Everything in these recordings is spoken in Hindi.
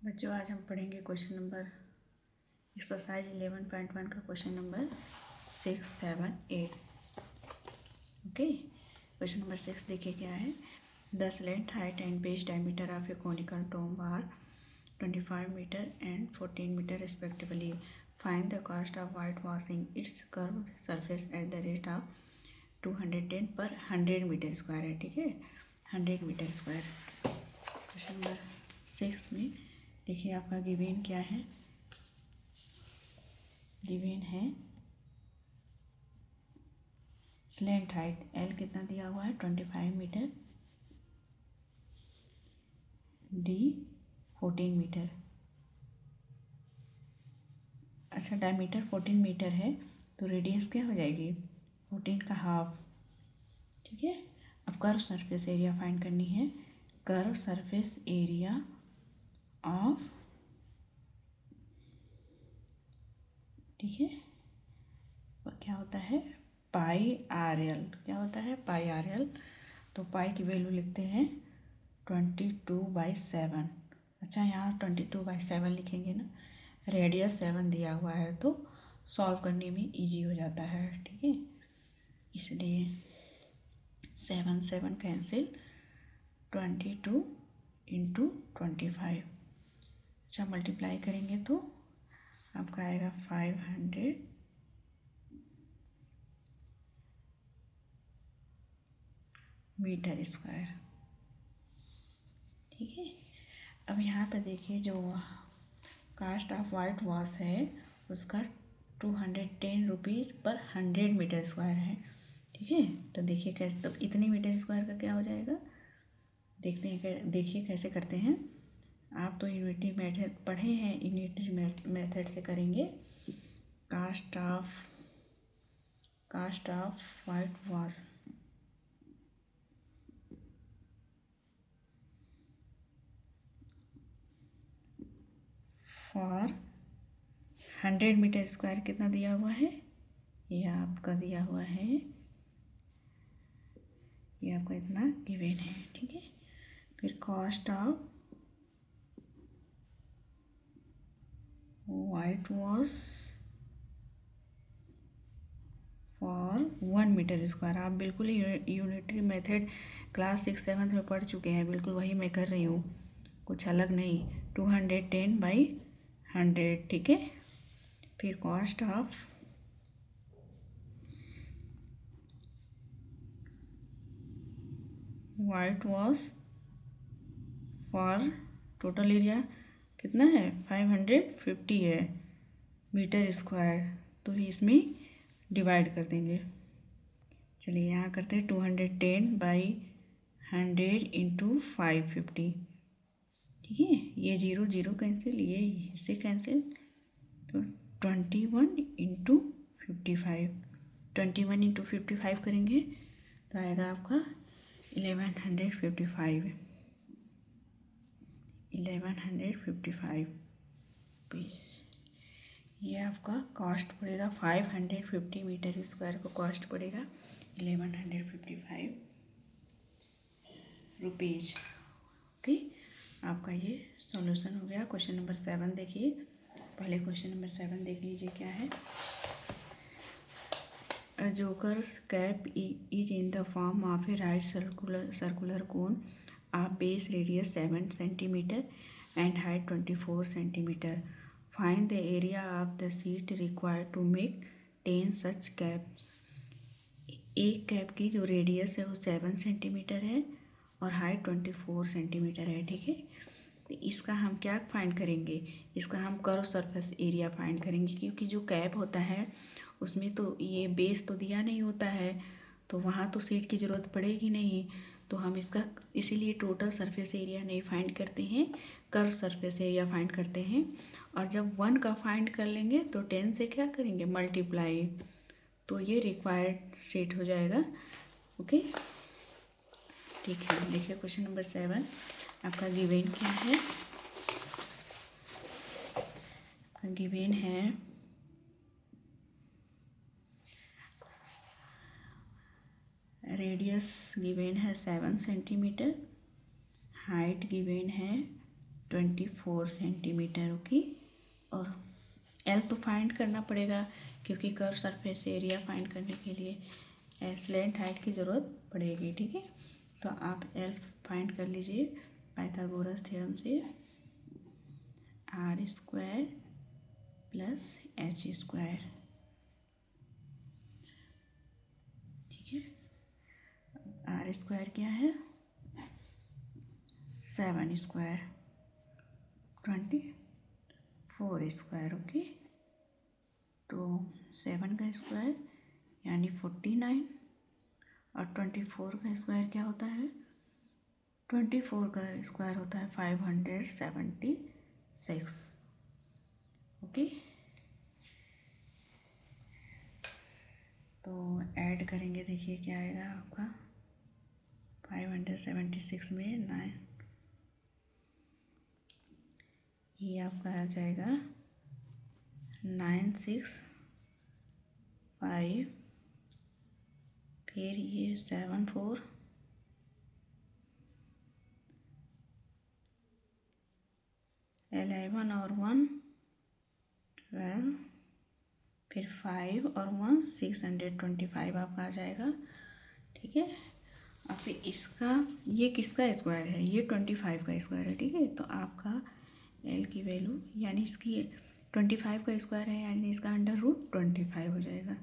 बच्चों आज हम पढ़ेंगे क्वेश्चन नंबर एक्सरसाइज 11.1 का question number 6, 7, 8। Okay, question number 6 देखिए क्या है। The length, height and base diameter of a conical tomb are 25 metre and 14 metre respectively. Find the cost of white washing its curved surface at the rate of 210 per 100 metre square है। ठीक है, 100 मीटर स्क्वायर। क्वेश्चन नंबर 6 में देखिए आपका गिवन क्या है। गिवन है स्लैंट हाइट एल कितना दिया हुआ है 25 मीटर, डी 14 मीटर। अच्छा, डायमीटर 14 मीटर है तो रेडियस क्या हो जाएगी 14 का हाफ। ठीक है, अब कर्व सरफेस एरिया फाइंड करनी है। कर्व सरफेस एरिया ऑफ, ठीक है, क्या होता है पाई आर एल। क्या होता है पाई आर एल। तो पाई की वैल्यू लिखते हैं 22/7। अच्छा, यहाँ 22/7 लिखेंगे ना, रेडियस 7 दिया हुआ है तो सॉल्व करने में इजी हो जाता है। ठीक है, इसलिए 7 7 कैंसिल, 22 × 25। अच्छा, मल्टीप्लाई करेंगे तो आपका आएगा 500 मीटर स्क्वायर। ठीक है, अब यहाँ पर देखिए जो कास्ट ऑफ वाइट वॉश है उसका 210 रुपीज़ पर 100 मीटर स्क्वायर है। ठीक है, तो देखिए कैसे, तो इतने मीटर स्क्वायर का क्या हो जाएगा देखते हैं। देखिए कैसे करते हैं। आप तो यूनिटी मेथड पढ़े हैं, यूनिटी मेथड से करेंगे। Cost of white wash for 100 metre square कितना दिया हुआ है, ये आपका दिया हुआ है, ये आपका इतना गिवन है। ठीक है, फिर cost of white wash for 1 metre square. आप बिल्कुल यूनिटरी मेथड क्लास 6 7 में पढ़ चुके हैं, बिल्कुल वही मैं कर रही हूँ, कुछ अलग नहीं। 210/100। ठीक है, फिर cost of white wash for total area कितना है 550 है मीटर स्क्वायर, तो इसमें डिवाइड कर देंगे। चलिए यहाँ करते हैं 210/100 × 550। ठीक है, ये 0 0 कैंसिल, ये इससे कैंसिल, तो 21 × 55। 21 × 55 करेंगे तो आएगा आपका 1155 पीस। ये आपका कॉस्ट पड़ेगा 550 मीटर स्क्वायर को कॉस्ट पड़ेगा 1155 रुपीज़। ओके, आपका ये सॉल्यूशन हो गया। क्वेश्चन नंबर 7 देखिए। पहले क्वेश्चन नंबर 7 देख लीजिए क्या है। A joker's cap is in the form of a right circular cone of base radius 7 cm and height 24 cm. Find the area of the sheet required to make 10 such caps. एक कैप की जो रेडियस है वो 7 सेंटीमीटर है और हाइट 24 सेंटीमीटर है। ठीक है, तो इसका हम क्या फाइंड करेंगे, इसका हम कर्व सरफेस एरिया फाइंड करेंगे, क्योंकि जो कैप होता है उसमें तो ये बेस तो दिया नहीं होता है, तो वहाँ तो सीट की ज़रूरत पड़ेगी नहीं, तो हम इसका इसीलिए टोटल सरफेस एरिया नहीं फाइंड करते हैं, कर्व सरफेस एरिया फाइंड करते हैं। और जब 1 का फाइंड कर लेंगे तो 10 से क्या करेंगे मल्टीप्लाई, तो ये रिक्वायर्ड सेट हो जाएगा। ओके, ठीक है, देखिए क्वेश्चन नंबर 7 आपका गिवन क्या है। गिवन है रेडियस गिवन है 7 सेंटीमीटर, हाइट गिवन है 24 सेंटीमीटर। ओके, और एल तो फाइंड करना पड़ेगा क्योंकि कर्व सरफेस एरिया फाइंड करने के लिए स्लैंट हाइट की ज़रूरत पड़ेगी। ठीक है, तो आप एल फाइंड कर लीजिए पाइथागोरस थ्योरम से। R square plus h square. ठीक है, आर स्क्वायर क्या है 7 स्क्वायर 24 स्क्वायर। ओके, तो 7 का स्क्वायर यानी 49 और 24 का स्क्वायर क्या होता है 24 का स्क्वायर होता है 576। ओके, तो ऐड करेंगे, देखिए क्या आएगा आपका 576 में 9, ये आपका आ जाएगा 965, फिर ये 74, 11 और 1 12, फिर 5 और 1 625 आपका आ जाएगा। ठीक है, और फिर इसका ये किसका स्क्वायर है, ये 25 का स्क्वायर है। ठीक है, तो आपका एल की वैल्यू यानी इसकी 25 का स्क्वायर है यानी इसका √25 हो जाएगा।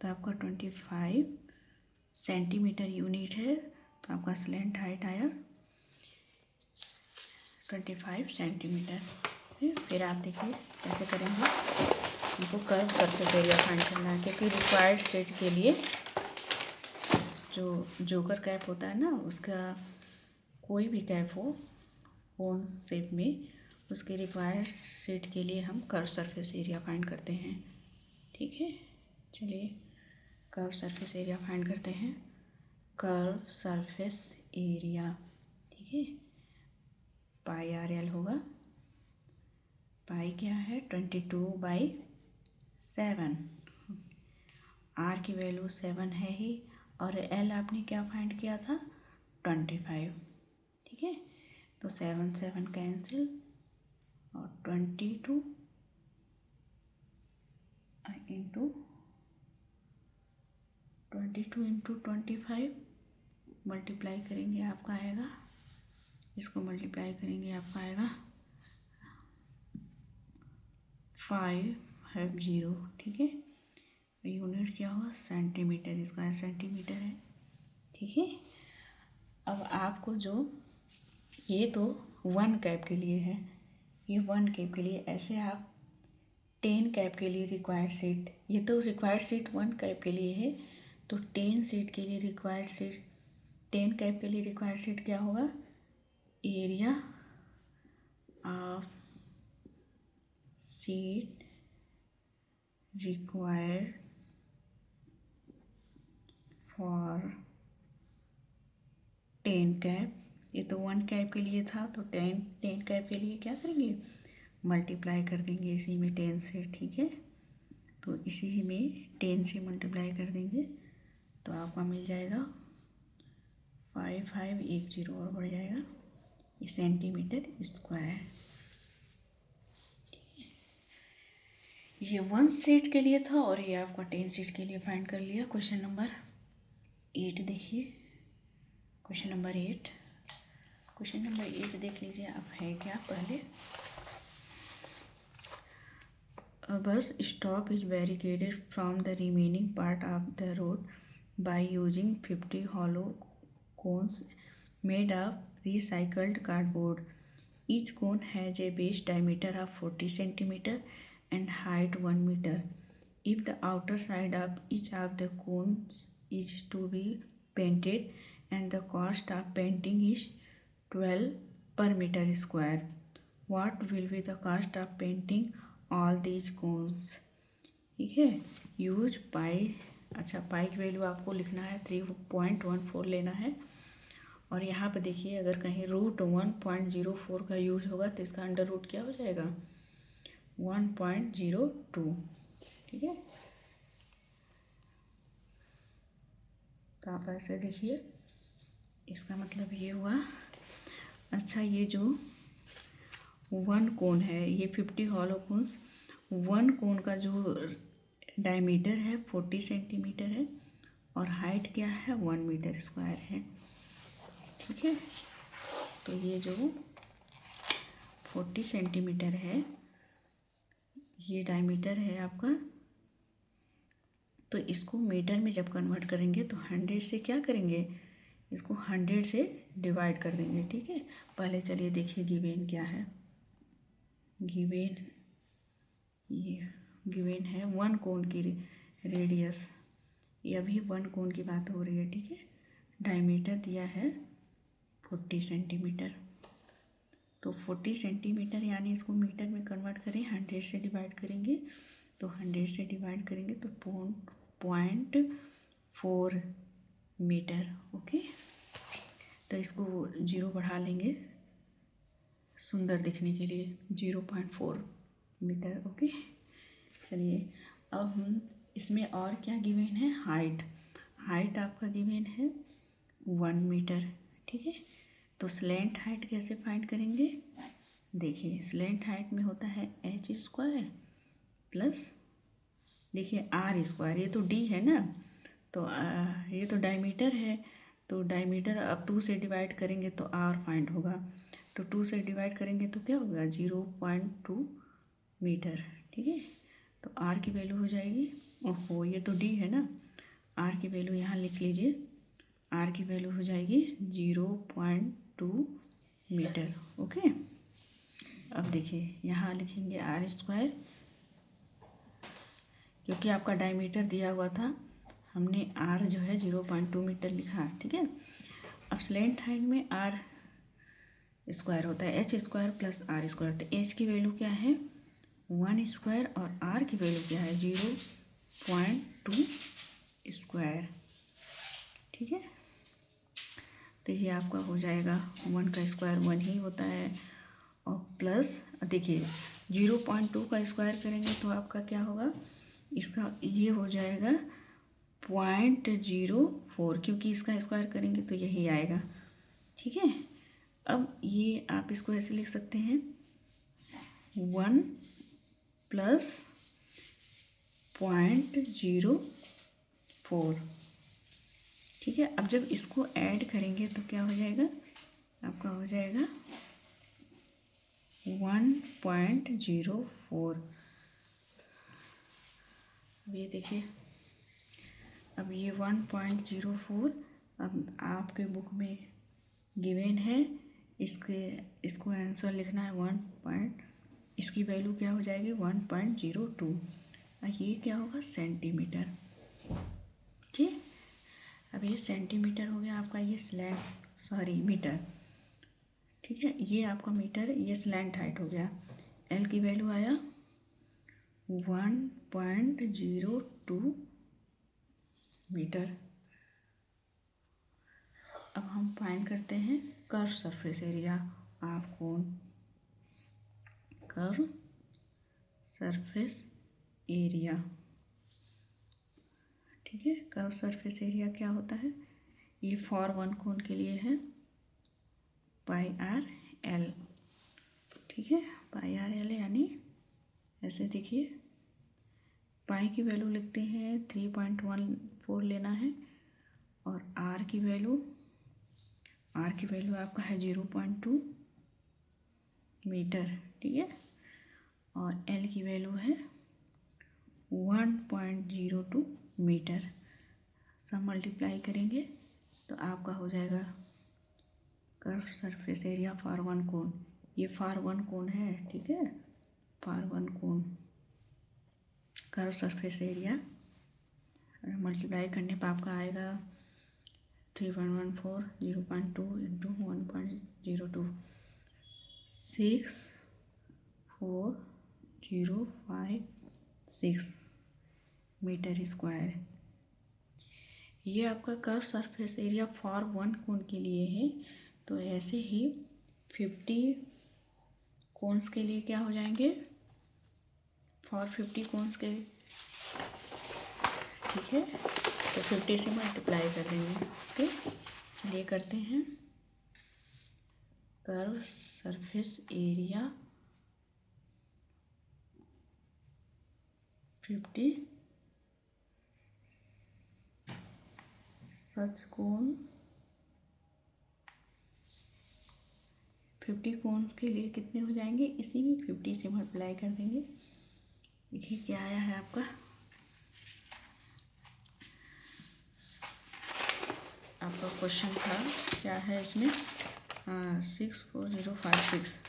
तो आपका 25 सेंटीमीटर यूनिट है, तो आपका स्लैंट हाइट आया 25 सेंटीमीटर। फिर आप देखिए कैसे करेंगे, हमको कर्व सरफेस एरिया फाइंड करना है क्योंकि रिक्वायर्ड सेट के लिए जो जोकर कैप होता है ना, उसका कोई भी कैप हो कोन शेप में, उसके रिक्वायर्ड सेट के लिए हम कर्व सरफेस एरिया फाइंड करते हैं। ठीक है, चलिए कर्व सरफेस एरिया फाइंड करते हैं। कर्व सरफेस एरिया, ठीक है, पाई आर एल होगा। पाई क्या है 22/7, आर की वैल्यू 7 है ही, और एल आपने क्या फाइंड किया था 25। ठीक है, तो 7 7 कैंसिल और 22 इंटू 25 मल्टीप्लाई करेंगे आपका आएगा, इसको मल्टीप्लाई करेंगे आपका आएगा 550। ठीक है, यूनिट क्या हुआ सेंटीमीटर, स्क्वायर सेंटीमीटर है। ठीक है, अब आपको जो ये तो 1 कैप के लिए है, ये 1 कैप के लिए, ऐसे आप 10 कैप के लिए रिक्वायर्ड सीट, ये तो रिक्वायर्ड सीट 1 कैप के लिए है, तो 10 सीट के लिए रिक्वायर्ड सीट, 10 कैप के लिए रिक्वायर्ड सीट क्या होगा, area of seat required for 10 cap. ये तो 1 कैप के लिए था, तो 10 कैप के लिए क्या करेंगे मल्टीप्लाई कर देंगे इसी में 10 से। ठीक है, तो इसी में 10 से मल्टीप्लाई कर देंगे तो आपका मिल जाएगा 5510 और बढ़ जाएगा ये सेंटीमीटर स्क्वायर। ये 1 सीट के लिए था और ये आपका 10 सीट के लिए फाइंड कर लिया। क्वेश्चन नंबर 8 देखिए, क्वेश्चन नंबर 8 देख लीजिए आप है क्या पहले। A bus stop is barricaded from the remaining part of the road by using 50 hollow cones made of recycled cardboard. Each cone has a base diameter of 40 centimeter and height 1 meter. If the outer side of each of the cones is to be painted and the cost of painting is 12 per meter square, what will be the cost of painting all these cones. ठीक है, यूज पाई, अच्छा पाई की वैल्यू आपको लिखना है 3.14 लेना है, और यहाँ पे देखिए अगर कहीं √1.04 का यूज होगा तो इसका अंडर रूट क्या हो जाएगा 1.02। ठीक है, तो आप ऐसे देखिए, इसका मतलब ये हुआ। अच्छा, ये जो वन कोन है, ये 50 हॉलो कोन्स, वन कोन का जो डायमीटर है 40 सेंटीमीटर है और हाइट क्या है 1 मीटर स्क्वायर है। ठीक है, तो ये जो 40 सेंटीमीटर है ये डायमीटर है आपका, तो इसको मीटर में जब कन्वर्ट करेंगे तो 100 से क्या करेंगे, इसको 100 से डिवाइड कर देंगे। ठीक है, पहले चलिए देखिए गिवेन क्या है। गिवेन, ये गिवेन है वन कोन की रेडियस, ये अभी वन कोन की बात हो रही है। ठीक है, डायमीटर दिया है 40 सेंटीमीटर, तो 40 सेंटीमीटर यानी इसको मीटर में कन्वर्ट करें, 100 से डिवाइड करेंगे, तो 100 से डिवाइड करेंगे तो 0.4 मीटर। ओके, तो इसको 0 बढ़ा लेंगे सुंदर दिखने के लिए, 0.4 मीटर। ओके, चलिए अब हम इसमें और क्या गिवेन है, हाइट, हाइट आपका गिवेन है 1 मीटर। ठीक है, तो स्लैंट हाइट कैसे फाइंड करेंगे, देखिए स्लैंट हाइट में होता है h स्क्वायर प्लस, देखिए r स्क्वायर, ये तो d है ना, तो ये तो डायमीटर है, तो डायमीटर अब 2 से डिवाइड करेंगे तो r फाइंड होगा, तो 2 से डिवाइड करेंगे तो क्या होगा 0.2 मीटर। ठीक है, तो r की वैल्यू हो जाएगी, ओहो ये तो d है ना, r की वैल्यू यहाँ लिख लीजिए, r की वैल्यू हो जाएगी 0.2 मीटर। ओके, अब देखिए यहाँ लिखेंगे r स्क्वायर, क्योंकि आपका डायमीटर दिया हुआ था, हमने r जो है 0.2 मीटर लिखा। ठीक है, अब स्लैंट हाइट में r स्क्वायर होता है h square plus r square, तो h की वैल्यू क्या है 1 स्क्वायर और r की वैल्यू क्या है 0.2 स्क्वायर। ठीक है, तो ये आपका हो जाएगा 1 का स्क्वायर 1 ही होता है, और प्लस देखिए 0.2 का स्क्वायर करेंगे तो आपका क्या होगा, इसका ये हो जाएगा 0.04, क्योंकि इसका स्क्वायर करेंगे तो यही आएगा। ठीक है, अब ये आप इसको ऐसे लिख सकते हैं 1 प्लस 0.04। ठीक है, अब जब इसको ऐड करेंगे तो क्या हो जाएगा, आपका हो जाएगा 1.04। अब ये देखिए, अब ये 1.04 अब आपके बुक में गिवन है, इसको आंसर लिखना है 1. इसकी वैल्यू क्या हो जाएगी 1.02, और ये क्या होगा सेंटीमीटर। ठीक, अब ये सेंटीमीटर हो गया आपका, ये मीटर। ठीक है, ये आपका मीटर, ये स्लैंट हाइट हो गया। एल की वैल्यू आया 1.02 मीटर। अब हम फाइंड करते हैं curve surface area of cone, curve surface area. ठीक है, कर्व सरफेस एरिया क्या होता है, ये फॉर वन कोन के लिए है πr/l। ठीक है, πr/l यानी ऐसे देखिए, पाई की वैल्यू लिखते हैं 3.14 लेना है, और r की वैल्यू आपका है 0.2 मीटर। ठीक है, और l की वैल्यू है 1.02 मीटर। सब मल्टीप्लाई करेंगे तो आपका हो जाएगा curve surface area for one कोन, ये फॉर वन कोन है। ठीक है, for one cone curve surface area multiply करने पर आपका आएगा 3.14 0.2 इंटू 1.02 64056 मीटर स्क्वायर। ये आपका curve surface area for one cone के लिए है। तो ऐसे ही 50 कोन्स के लिए क्या हो जाएंगे, फॉर 50 कोन्स के, ठीक है, तो 50 से मल्टीप्लाई कर देंगे। ओके, चलिए करते हैं कर्व सरफेस एरिया 50 सच कोण 50 कोन्स के लिए कितने हो जाएंगे, इसी में 50 से मल्टीप्लाई कर देंगे। देखिए क्या आया है आपका, आपका क्वेश्चन था क्या है इसमें, 64056।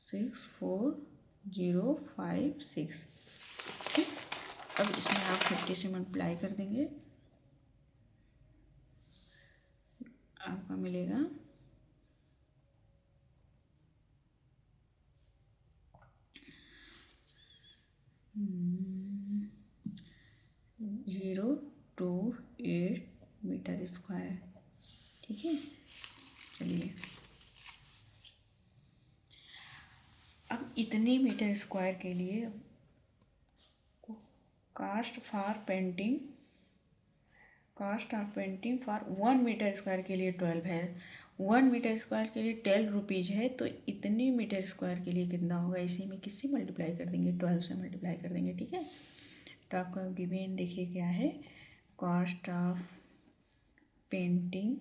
64056। ठीक, अब इसमें आप 50 से मल्टीप्लाई कर देंगे, आपका मिलेगा 028 मीटर स्क्वायर। ठीक है, चलिए अब इतने मीटर स्क्वायर के लिए cost of painting for 1 metre square के लिए 12 है, 1 मीटर स्क्वायर के लिए 12 रुपीज़ है, तो इतने मीटर स्क्वायर के लिए कितना होगा, इसी में किससे मल्टीप्लाई कर देंगे, 12 से मल्टीप्लाई कर देंगे। ठीक है, तो आपका गिवन देखिए क्या है, cost of painting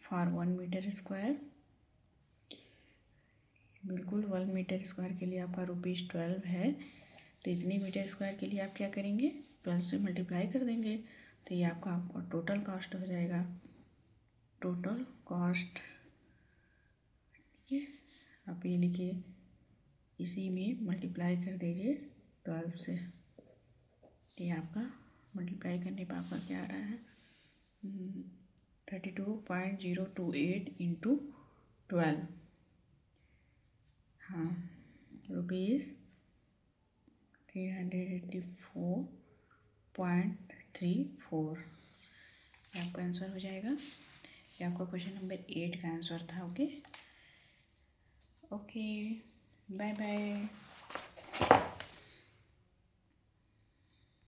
for 1 metre square, बिल्कुल 1 मीटर स्क्वायर के लिए आपका ₹12 है, तो इतने मीटर स्क्वायर के लिए आप क्या करेंगे, 12 से मल्टीप्लाई कर देंगे, तो ये आपका टोटल कॉस्ट हो जाएगा, टोटल कॉस्ट। ठीक है, आप ये लिखिए, इसी में मल्टीप्लाई कर दीजिए 12 से, ये आपका मल्टीप्लाई करने पर आपका क्या आ रहा है, 32.028 इंटू 12, हाँ ₹384.34, ये आपका आंसर हो जाएगा। ये आपका क्वेश्चन नंबर 8 का आंसर था। Okay, bye bye.